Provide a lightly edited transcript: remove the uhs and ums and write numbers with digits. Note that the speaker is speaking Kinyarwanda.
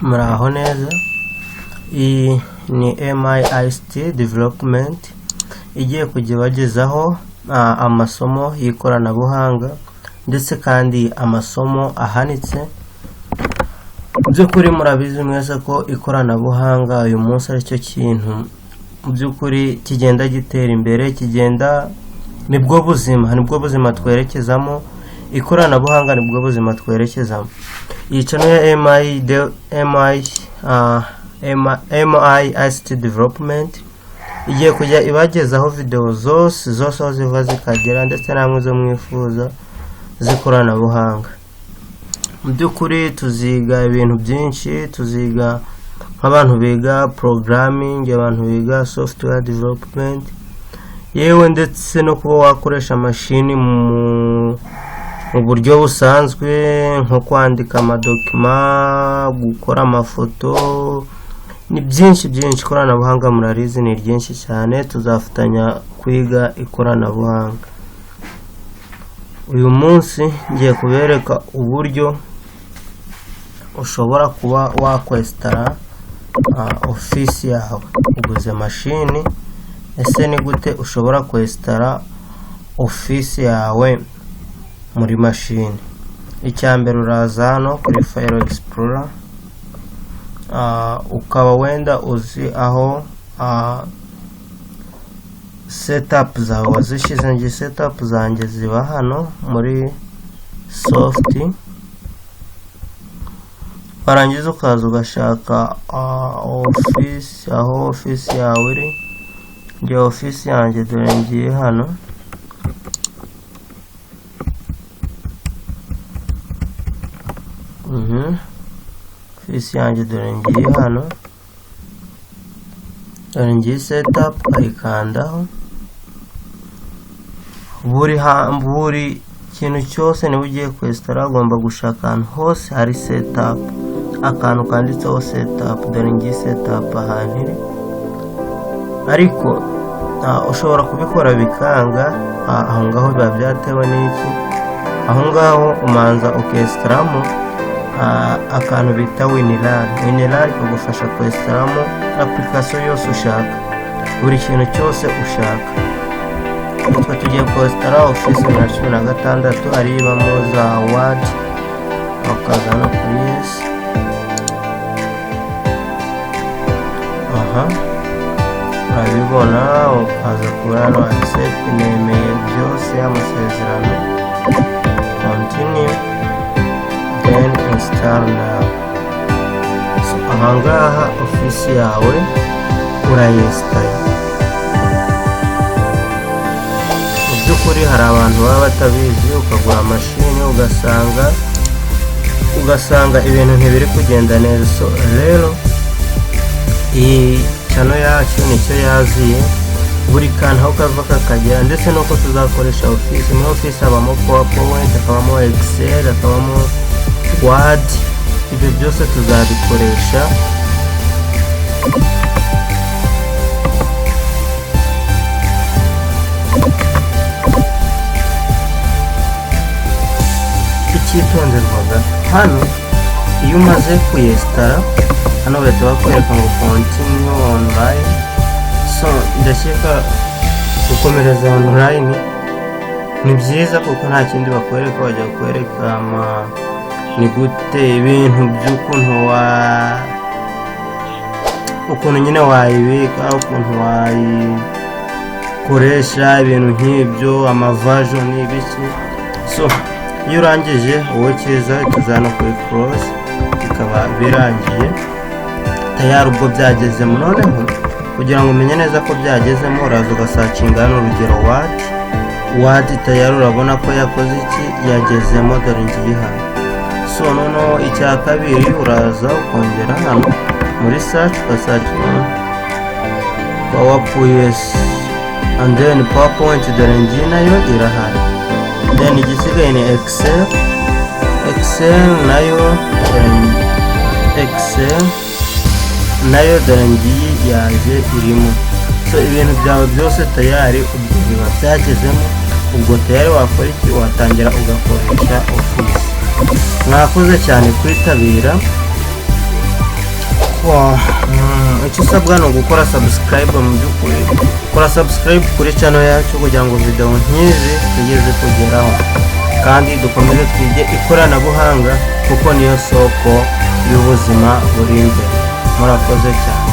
muraho neza. Iyi ni MICT development igiye kujya bagezaho amasomo y'ikoranabuhanga ndetse kandi amasomo ahanitse. By'ukuri murabizi mwese ko ikoranabuhanga uyu munsi ari cyo kintu by'ukuri kigenda gitera imbere, kigenda nibwo buzima twerekezamo. Ikoranabuhanga nibwo buzima twerekezamo. Iyi channel ya MICT development igiye kujya ibagezaho video zose aho ziva zikagera ndetse namwe zo mwifuza z'ikoranabuhanga. Mu by'ukuri tuziga ibintu byinshi, tuziga nk'abantu biga programming, abantu biga software development, yewe ndetse no kuba wakoresha mashini mu buryo busanzwe nko kwandika amadokima, gukora amafoto, ni byinshi. Ikoranabuhanga murarizi ni ryinshi cyane, tuzafatanya kwiga ikoranabuhanga. Uyu munsi ngiye kubereka uburyo ushobora kuba wakwestara office yawe uguze mashini. Ese ni gute ushobora kwestara office yawe muri mashini? Icyambere uraza hano kuri File Explorer, ukaba wenda uzi aho setup zawe wazishize. Ngi setup zanjye ziba hano muri soft. Warangiza ukaza ugashaka office, aho office yawe iri. Ngi office yanjye dore ngiye hano, office yanjye dore ngiye hano, dore ngiye setup, ukayikandaho. Buri kintu cyose niba ugiye kwestara ugomba gushaka ahantu hose hari setup, akantu kanditseho setup. Dore ngiye setup ahantu iri, ariko ushobora kubikora bikanga. Aho ngaho biba byatewe n'iki? Aho ngaho umanza ukestaramo akantu bita WinRAR kagufasha kwestaramo application yose ushaka, buri kintu cyose ushaka. Twe tugiye kwestara office 2016 ari ibamo za Word, ukazana kuri yes. Urabibona, ukaza kuri hano accept, nemeye byose amasezerano, continue, then install now. So ahangaha office yawe urayinstall. Mu by'ukuri hari abantu baba batabizi, ukagura mashini ugasanga ibintu ntibiri kugenda neza. So rero iyi channel yacu nicyo yaziye, buri kantu aho kava kakagera, ndetse nuko tuzakoresha office. Muri office habamo PowerPoint, hakabamo Excel, hakabamo Word. Ibyo byose tuzabikoresha. Icyitonderwaga hano, iyo umaze kuyestara hano bahita bakwereka ngo continue online. So ndashyika gukomereza online ni byiza kuko nta kindi bakwereka, bajya kwereka ni gute ibintu ukuntu nyine wayibika, ukuntu wayikoresha, ibintu nk'ibyo, amaversion n'ibiki. So iyo urangije wowe cyiza tuzana kuri close, bikaba birangiye tayari. Ubwo byagezemo, noneho kugira ngo umenye neza ko byagezemo, uraza ugasacinga hano urugero Word tayari, urabona ko yakoze iki, yagezemo. Dore ngiye hano. So noneho icya kabiri uraza ukongera hano muri search, ugasacinga PowerPoint and then PowerPoint. Dore ngiye nayo irahari. Then igisigaye ni Excel nayo, nayo dore ngiye yaje irimo. So ibintu byawe byose tayari ubwo biba byagezemo. Ubwo tayari wakora iki? Watangira ugakoresha office. Mwakoze cyane kwitabira. icyo usabwa ni ugukora subscribe. Mu by'ukuri kora subscribe kuri channel yacu kugira ngo video nk'izi tugeze kugeraho, kandi dukomeze twige ikoranabuhanga kuko niyo soko y'ubuzima buri imbere. Murakoze cyane.